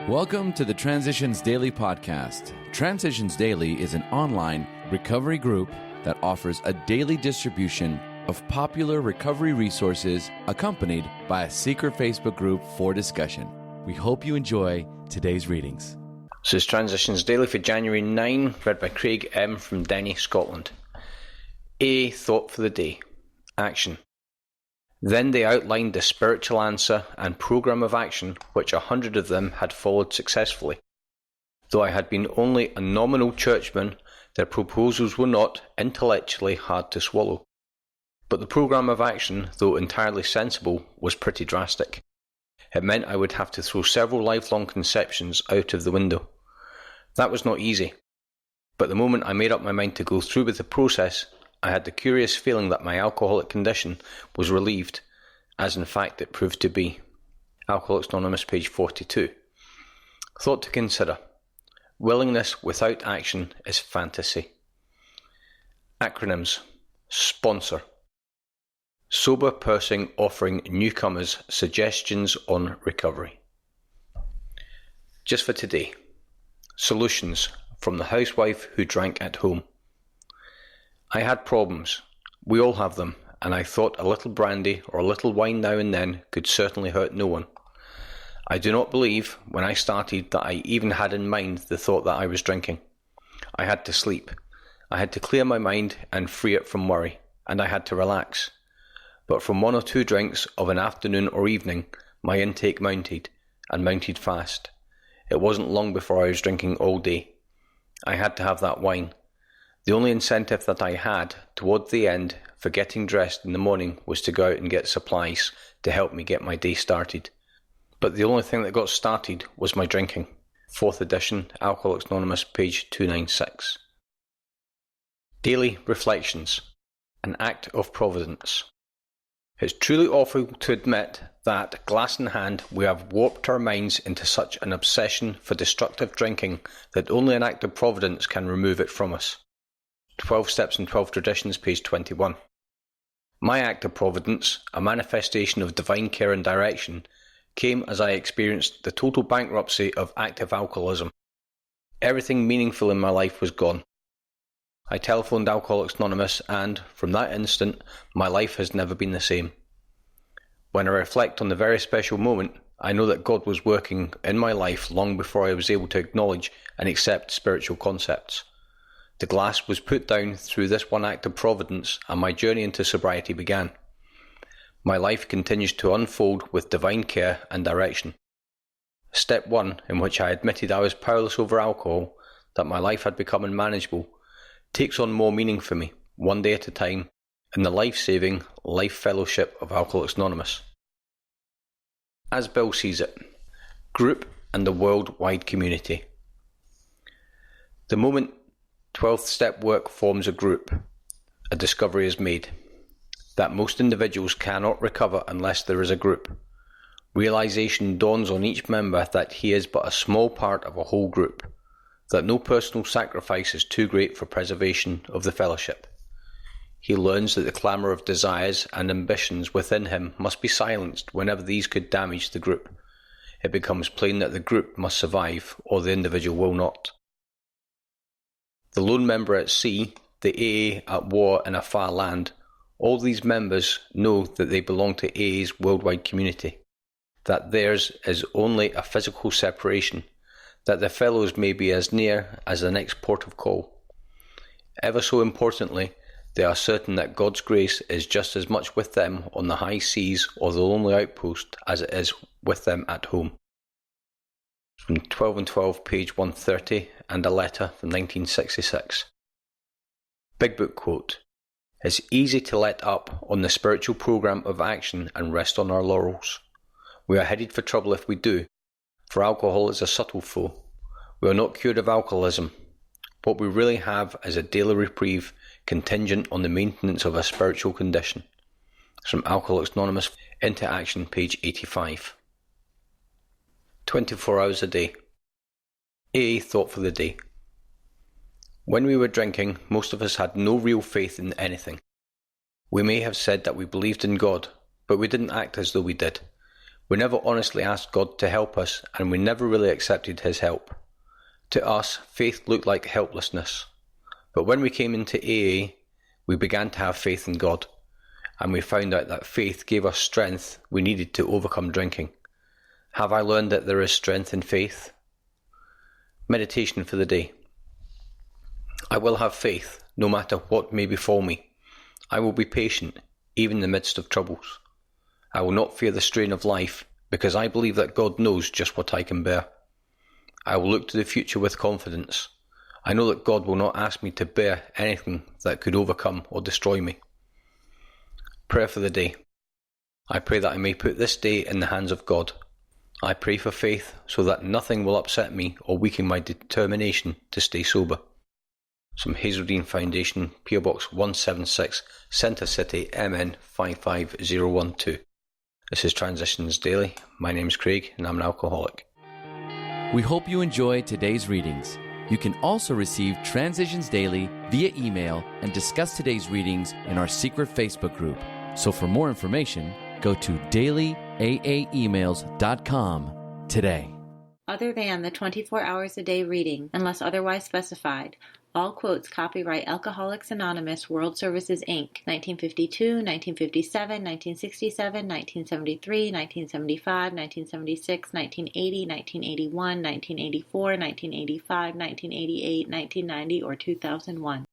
Welcome to the Transitions Daily podcast. Transitions Daily is an online recovery group that offers a daily distribution of popular recovery resources accompanied by a secret Facebook group for discussion. We hope you enjoy today's readings. This is Transitions Daily for January 9, read by Craig M. from Denny, Scotland. A thought for the day. Action. Then they outlined the spiritual answer and programme of action which 100 of them had followed successfully. Though I had been only a nominal churchman, their proposals were not intellectually hard to swallow. But the programme of action, though entirely sensible, was pretty drastic. It meant I would have to throw several lifelong conceptions out of the window. That was not easy. But the moment I made up my mind to go through with the process, I had the curious feeling that my alcoholic condition was relieved, as in fact it proved to be. Alcoholics Anonymous, page 42. Thought to consider. Willingness without action is fantasy. Acronyms. Sponsor. Sober person offering newcomers suggestions on recovery. Just for today. Solutions from the housewife who drank at home. I had problems. We all have them, and I thought a little brandy or a little wine now and then could certainly hurt no one. I do not believe, when I started, that I even had in mind the thought that I was drinking. I had to sleep. I had to clear my mind and free it from worry, and I had to relax. But from one or two drinks of an afternoon or evening, my intake mounted, and mounted fast. It wasn't long before I was drinking all day. I had to have that wine. The only incentive that I had, toward the end, for getting dressed in the morning was to go out and get supplies to help me get my day started. But the only thing that got started was my drinking. 4th edition, Alcoholics Anonymous, page 296. Daily Reflections. An Act of Providence. It's truly awful to admit that, glass in hand, we have warped our minds into such an obsession for destructive drinking that only an act of providence can remove it from us. 12 Steps and 12 Traditions, page 21. My act of providence, a manifestation of divine care and direction, came as I experienced the total bankruptcy of active alcoholism. Everything meaningful in my life was gone. I telephoned Alcoholics Anonymous and, from that instant, my life has never been the same. When I reflect on the very special moment, I know that God was working in my life long before I was able to acknowledge and accept spiritual concepts. The glass was put down through this one act of providence, and my journey into sobriety began. My life continues to unfold with divine care and direction. Step 1, in which I admitted I was powerless over alcohol, that my life had become unmanageable, takes on more meaning for me, one day at a time, in the life-saving life fellowship of Alcoholics Anonymous. As Bill sees it, group and the worldwide community. The moment 12th step work forms a group, a discovery is made that most individuals cannot recover unless there is a group. Realization dawns on each member that he is but a small part of a whole group, that no personal sacrifice is too great for preservation of the fellowship. He learns that the clamour of desires and ambitions within him must be silenced whenever these could damage the group. It becomes plain that the group must survive, or the individual will not. The lone member at sea, the AA at war in a far land, all these members know that they belong to AA's worldwide community, that theirs is only a physical separation, that their fellows may be as near as the next port of call. Ever so importantly, they are certain that God's grace is just as much with them on the high seas or the lonely outpost as it is with them at home. From 12 and 12, page 130, and a letter from 1966. Big Book quote. It's easy to let up on the spiritual programme of action and rest on our laurels. We are headed for trouble if we do, for alcohol is a subtle foe. We are not cured of alcoholism. What we really have is a daily reprieve contingent on the maintenance of a spiritual condition. It's from Alcoholics Anonymous, Into Action, page 85. 24 hours a day. AA thought for the day. When we were drinking, most of us had no real faith in anything. We may have said that we believed in God, but we didn't act as though we did. We never honestly asked God to help us, and we never really accepted His help. To us, faith looked like helplessness. But when we came into AA, we began to have faith in God, and we found out that faith gave us strength we needed to overcome drinking. Have I learned that there is strength in faith? Meditation for the day. I will have faith, no matter what may befall me. I will be patient, even in the midst of troubles. I will not fear the strain of life, because I believe that God knows just what I can bear. I will look to the future with confidence. I know that God will not ask me to bear anything that could overcome or destroy me. Prayer for the day. I pray that I may put this day in the hands of God. I pray for faith so that nothing will upset me or weaken my determination to stay sober. Some Hazeldean Foundation, PO Box 176, Centre City, MN 55012. This is Transitions Daily. My name is Craig and I'm an alcoholic. We hope you enjoyed today's readings. You can also receive Transitions Daily via email and discuss today's readings in our secret Facebook group. So for more information, go to dailyaaemails.com today. Other than the 24 hours a day reading, unless otherwise specified, all quotes copyright Alcoholics Anonymous World Services, Inc., 1952, 1957, 1967, 1973, 1975, 1976, 1980, 1981, 1984, 1985, 1988, 1990, or 2001.